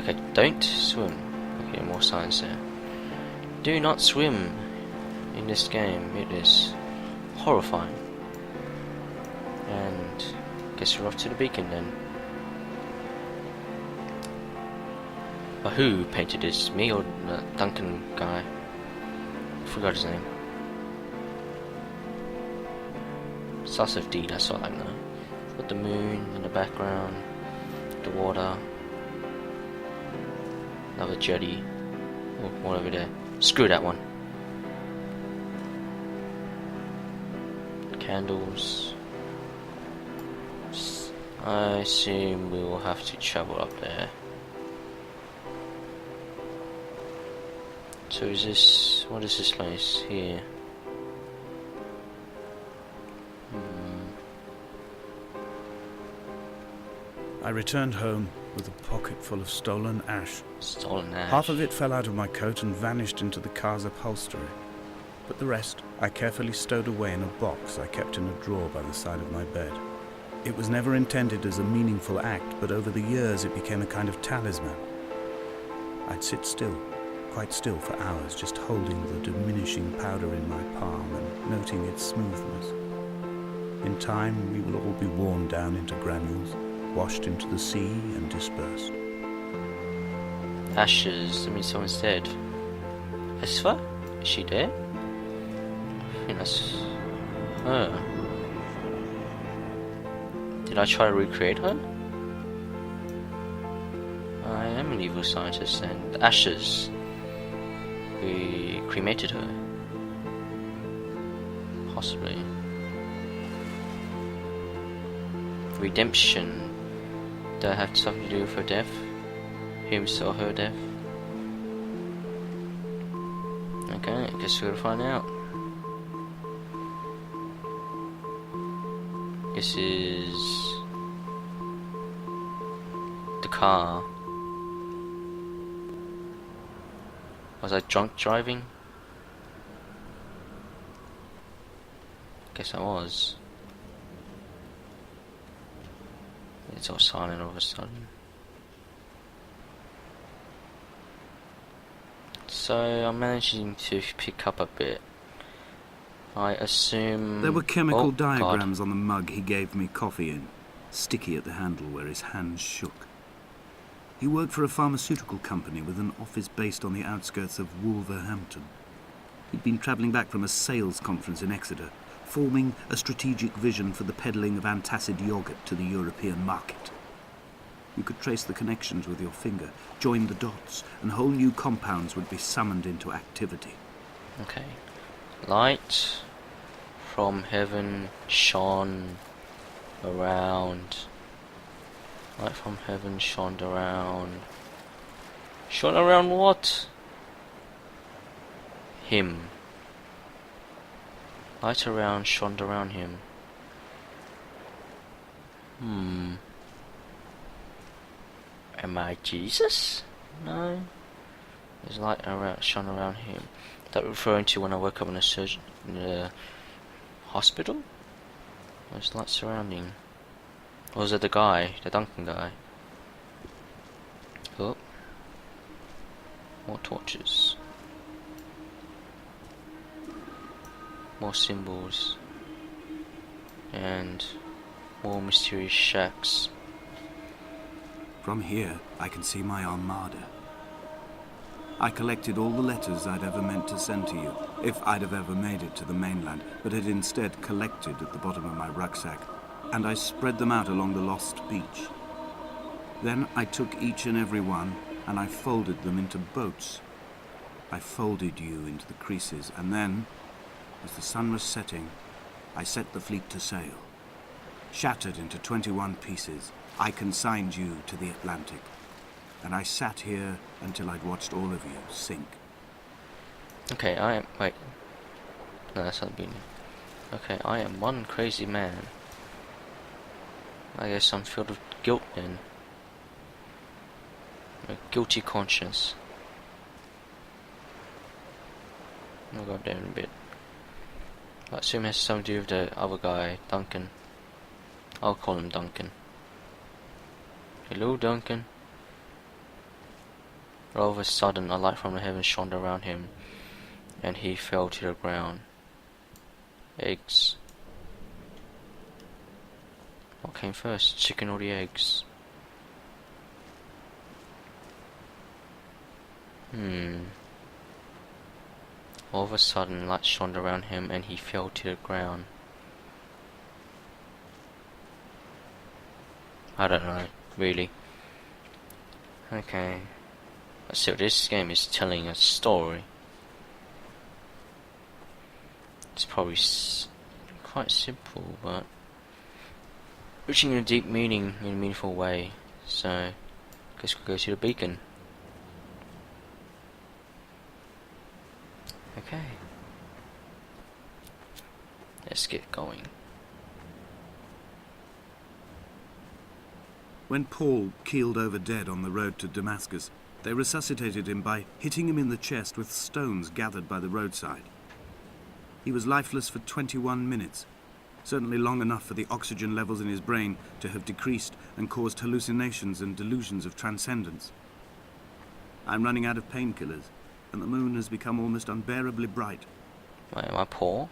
Okay, don't swim. Okay, more signs there. Do not swim in this game. It is horrifying. And guess we're off to the beacon then. But who painted this? Me or the Duncan guy? I forgot his name. Starts with D, that's all I know. Got the moon in the background, the water, another jetty, oh, one over there. Screw that one. Candles. I assume we will have to travel up there. So is this, what is this place here? I returned home with a pocket full of stolen ash. Stolen ash. Half of it fell out of my coat and vanished into the car's upholstery. But the rest I carefully stowed away in a box I kept in a drawer by the side of my bed. It was never intended as a meaningful act, but over the years it became a kind of talisman. I'd sit still, quite still for hours, just holding the diminishing powder in my palm and noting its smoothness. In time, we will all be worn down into granules, washed into the sea and dispersed. Ashes, that means someone's dead. Esther? Is she dead? I think that's her. Did I try to recreate her? I am an evil scientist, and the ashes, we cremated her. Possibly. Redemption. Does that have something to do with her death? Him or her death? Okay, I guess we're gonna find out. This is the car. Was I drunk driving? Guess I was. It's all silent all of a sudden. So I'm managing to pick up a bit. I assume... There were chemical God. diagrams on the mug he gave me coffee in, sticky at the handle where his hands shook. He worked for a pharmaceutical company with an office based on the outskirts of Wolverhampton. He'd been travelling back from a sales conference in Exeter, forming a strategic vision for the peddling of antacid yogurt to the European market. You could trace the connections with your finger, join the dots, and whole new compounds would be summoned into activity. Okay. Light from heaven shone around. Light from heaven shone around. Shone around what? Him. Light around shone around him. Am I Jesus? No. There's light around, shone around him. That referring to when I woke up in the hospital? There's light surrounding. Or was it the guy, the Duncan guy? Oh. More torches. More symbols. And more mysterious shacks. From here, I can see my armada. I collected all the letters I'd ever meant to send to you, if I'd have ever made it to the mainland, but had instead collected at the bottom of my rucksack, and I spread them out along the lost beach. Then I took each and every one, and I folded them into boats. I folded you into the creases, and then, as the sun was setting, I set the fleet to sail. Shattered into 21 pieces, I consigned you to the Atlantic. And I sat here until I'd watched all of you sink. Okay, I am... Wait. No, that's not being... Okay, I am one crazy man. I guess I'm filled with guilt then. A guilty conscience. I'll go down a bit. I assume it has something to do with the other guy, Duncan. I'll call him Duncan. Hello, Duncan. All of a sudden, a light from the heavens shone around him, and he fell to the ground. Eggs. What came first, chicken or the eggs? All of a sudden, light shone around him, and he fell to the ground. I don't know, really. Okay. So this game is telling a story. It's probably quite simple, but reaching a deep meaning in a meaningful way. So, I guess we'll go to the beacon. Okay. Let's get going. When Paul keeled over dead on the road to Damascus, they resuscitated him by hitting him in the chest with stones gathered by the roadside. He was lifeless for 21 minutes, certainly long enough for the oxygen levels in his brain to have decreased and caused hallucinations and delusions of transcendence. I'm running out of painkillers, and the moon has become almost unbearably bright. Wait, am I Paul?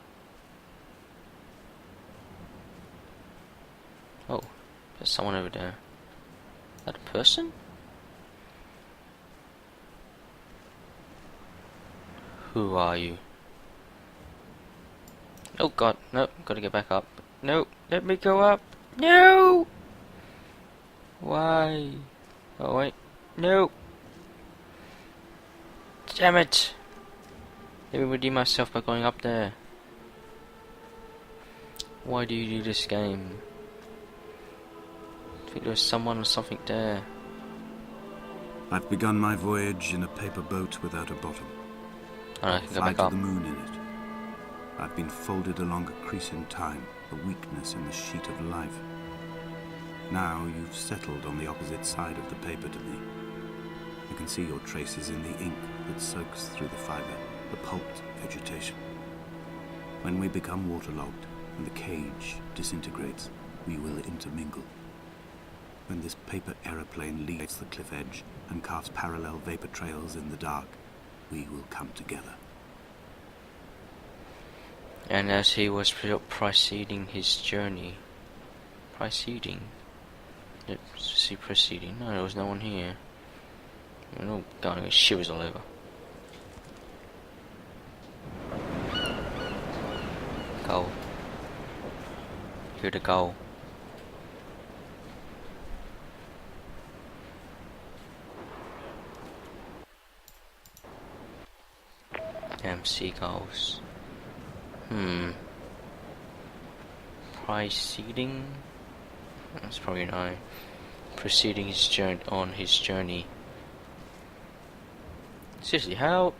Oh, there's someone over there. Is that a person? Who are you? Oh god, no, gotta get back up. No, let me go up. No! Why? Oh wait, no! Damn it! Let me redeem myself by going up there. Why do you do this game? I think there was someone or something there. I've begun my voyage in a paper boat without a bottom. Oh, I can go Fly back to up. the moon in it. I've been folded along a crease in time, a weakness in the sheet of life. Now you've settled on the opposite side of the paper to me. You can see your traces in the ink that soaks through the fiber, the pulped vegetation. When we become waterlogged and the cage disintegrates, we will intermingle. When this paper aeroplane leaves the cliff edge and carves parallel vapor trails in the dark, we will come together. And as he was proceeding his journey... Proceeding? Let's see, proceeding. No, there was no one here. Oh god, I got shivers all over. Go. Here to go. Damn seagulls. Proceeding? That's probably no. Proceeding his journey on his journey. Seriously, how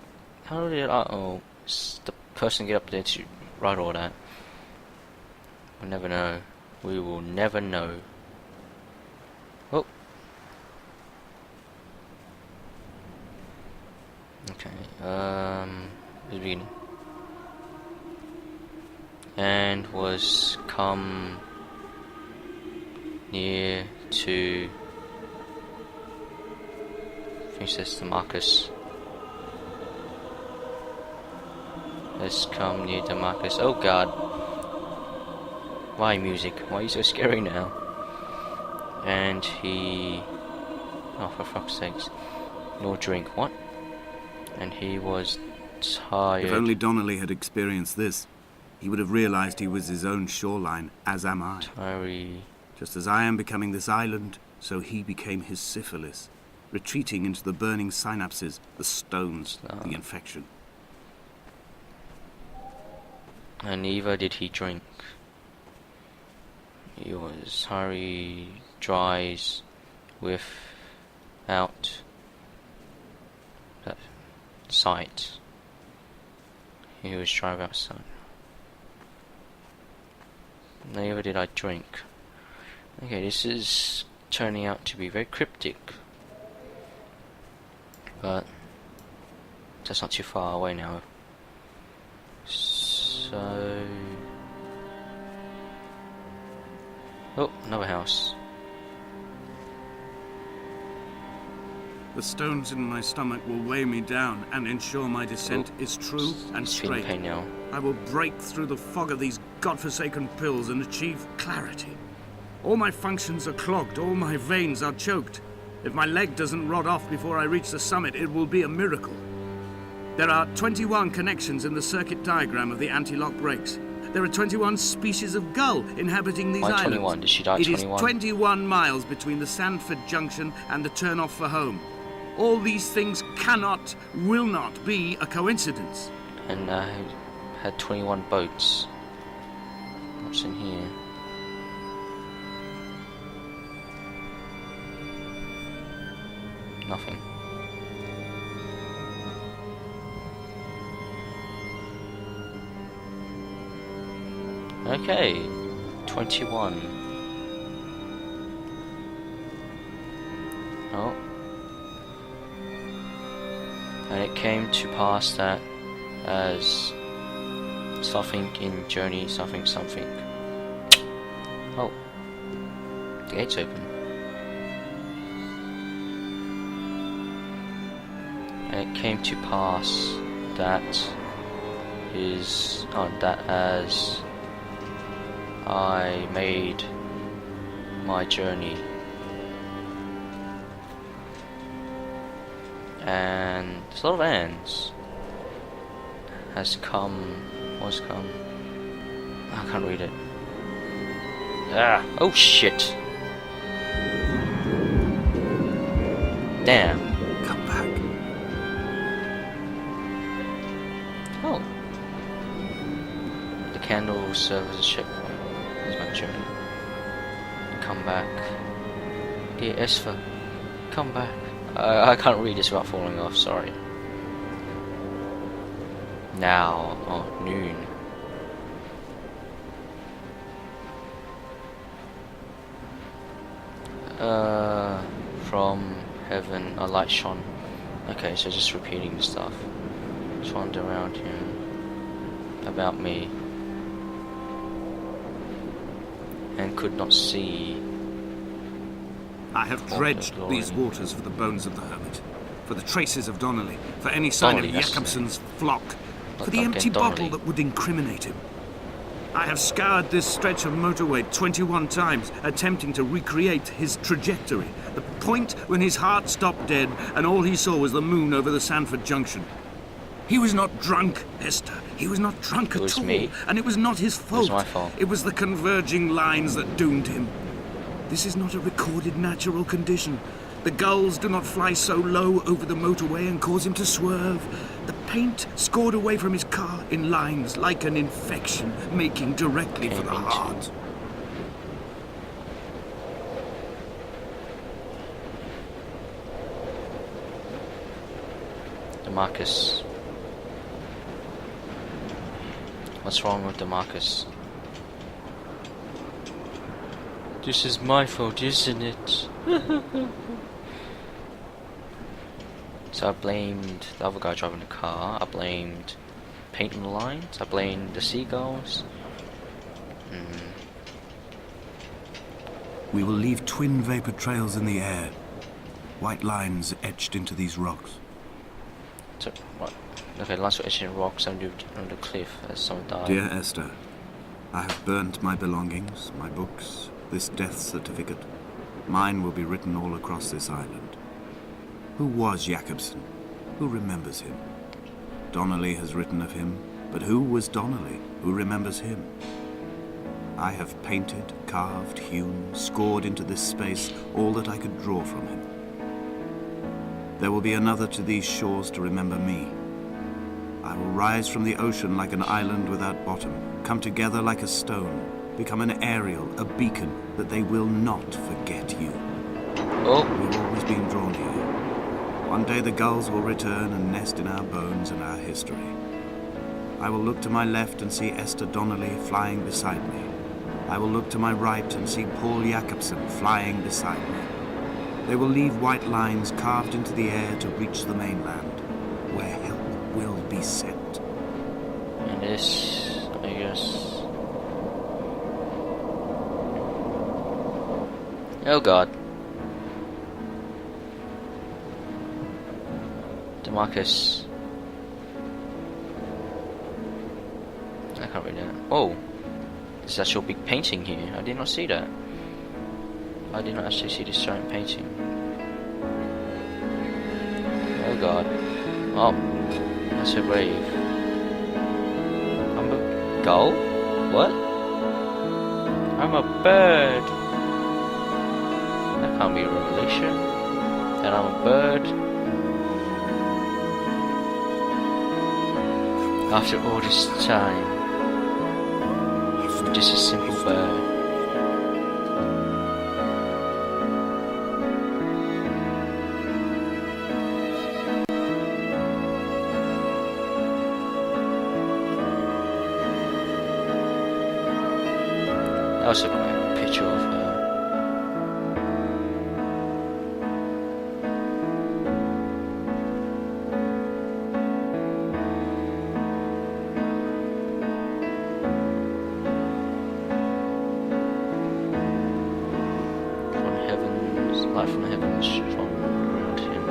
did the person get up there to write all that? We'll never know. We will never know. Oh. Okay. The beginning. And was come near to finish this Damascus. Let's come near Damascus. Oh god. Why music? Why are you so scary now? And he... Oh, for fuck's sakes. No drink. What? And he was tired. If only Donnelly had experienced this, he would have realized he was his own shoreline, as am I. Tired. Just as I am becoming this island, so he became his syphilis, retreating into the burning synapses, the stones, the infection. And neither did he drink. He was hurry, dries, without sight. He was dry without sight. Neither did I drink. Okay, this is turning out to be very cryptic. But that's not too far away now. So... Oh, another house. The stones in my stomach will weigh me down and ensure my descent is true and He's feeling straight. pain now. I will break through the fog of these godforsaken pills and achieve clarity. All my functions are clogged, all my veins are choked. If my leg doesn't rot off before I reach the summit, it will be a miracle. There are 21 connections in the circuit diagram of the anti-lock brakes. There are 21 species of gull inhabiting these Why islands. 21? Did she die It 21? is 21 miles between the Sandford Junction and the turn-off for home. All these things cannot, will not be a coincidence. And had 21 boats. What's in here? Nothing. Okay, 21. Oh. And it came to pass that as something in journey, something. Oh. The gate's open. And it came to pass that as I made my journey, and there's a lot of ants has come. I can't read it. Ah! Oh shit! Damn! Come back. Oh. The candle serves as a checkpoint. Here's my journey. Come back. Dear Esther, come back. I can't read this without falling off, sorry. Now, noon. From heaven a light shone. Okay, so just repeating the stuff. Shone around here. About me. And could not see. I have dredged these waters for the bones of the hermit, for the traces of Donnelly, for any sign of Jakobsen's flock, for the empty bottle that would incriminate him. I have scoured this stretch of motorway 21 times, attempting to recreate his trajectory, the point when his heart stopped dead and all he saw was the moon over the Sandford Junction. He was not drunk, Esther. He was not drunk at all. Me. And it was not his fault. It was my fault. It was the converging lines that doomed him. This is not a recorded natural condition. The gulls do not fly so low over the motorway and cause him to swerve. The paint scored away from his car in lines like an infection, making directly for the heart. DeMarcus. What's wrong with DeMarcus? This is my fault, isn't it? So I blamed the other guy driving the car, I blamed paint on the lines, I blamed the seagulls. We will leave twin vapor trails in the air, white lines etched into these rocks. So, what? Okay, the lines were etched in rocks under the cliff as someone died. Dear Esther, I have burnt my belongings, my books, this death certificate. Mine will be written all across this island. Who was Jakobsen? Who remembers him? Donnelly has written of him, but who was Donnelly? Who remembers him? I have painted, carved, hewn, scored into this space all that I could draw from him. There will be another to these shores to remember me. I will rise from the ocean like an island without bottom, come together like a stone, become an aerial, a beacon, that they will not forget you. Oh. We've always been drawn here. One day the gulls will return and nest in our bones and our history. I will look to my left and see Esther Donnelly flying beside me. I will look to my right and see Paul Jakobsen flying beside me. They will leave white lines carved into the air to reach the mainland, where help will be sent. And this, I guess... Oh god. Demarcus. I can't read that. Oh, there's actual big painting here. I did not see that. I did not actually see this giant painting. Oh god. Oh, that's a grave. I'm a gull? What? I'm a bird. That can't be a revelation. And I'm a bird. After all this time, I'm just a simple bird. That was a great picture of her. Light from the heavens shone around him.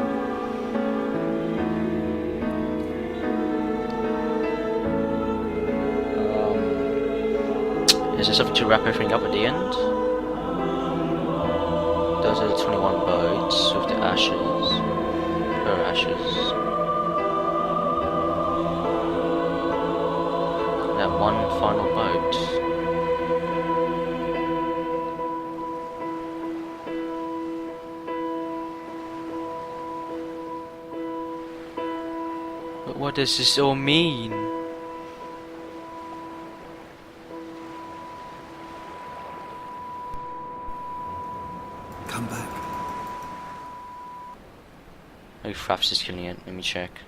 Is there something to wrap everything up at the end? Those are the 21 boats with the ashes. Her ashes. That one final boat. But what does this all mean? Come back. Maybe Fraps is killing it. Let me check.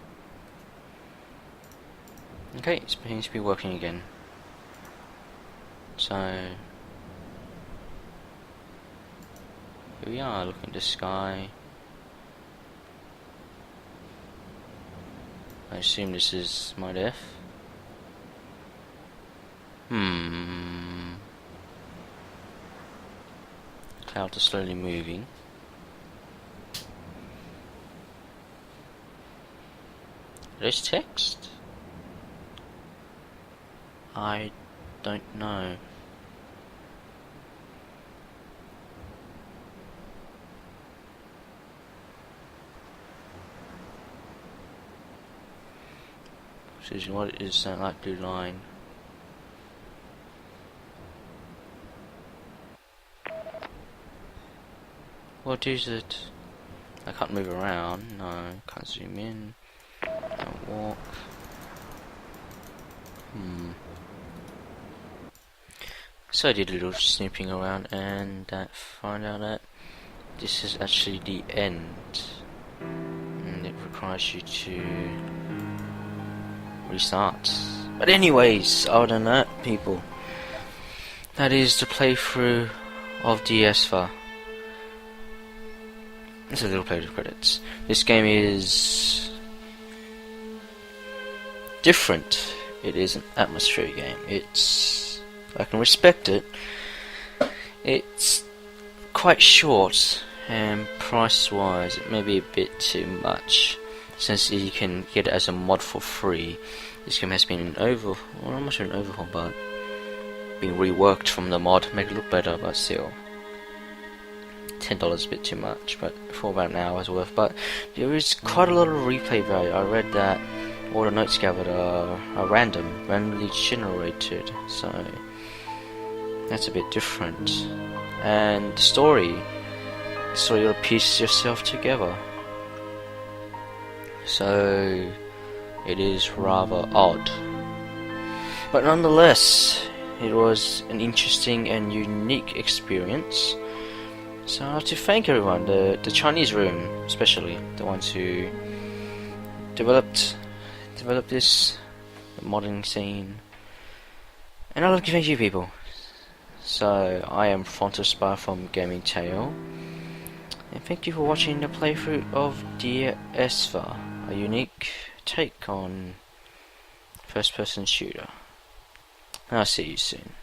Okay, it seems to be working again. So here we are, looking at the sky. I assume this is my death. Clouds are slowly moving. There's text? I don't know. Susan, what is that light blue line? What is it? I can't move around. No, can't zoom in. Can't walk. So I did a little snooping around and found out that this is actually the end. And it requires you to restart. But anyways, other than that, people, that is the playthrough of Esther. It's a little play of credits. This game is different. It is an atmospheric game. I can respect it. It's quite short, and price-wise, it may be a bit too much. Since you can get it as a mod for free, this game has been an overhaul. Well, I'm not sure an overhaul, but being reworked from the mod, make it look better. But still, $10 is a bit too much. But for about an hour's worth. But there is quite a lot of replay value. I read that all the notes gathered are randomly generated. So that's a bit different. And the story you'll piece yourself together. So it is rather odd, but nonetheless it was an interesting and unique experience. So I have to thank everyone, the Chinese room especially, the ones who developed this, the modding scene, and I'd like to thank you people. So I am Frontospar from Gaming Tale, and thank you for watching the playthrough of Esther, a unique take on first-person shooter. I'll see you soon.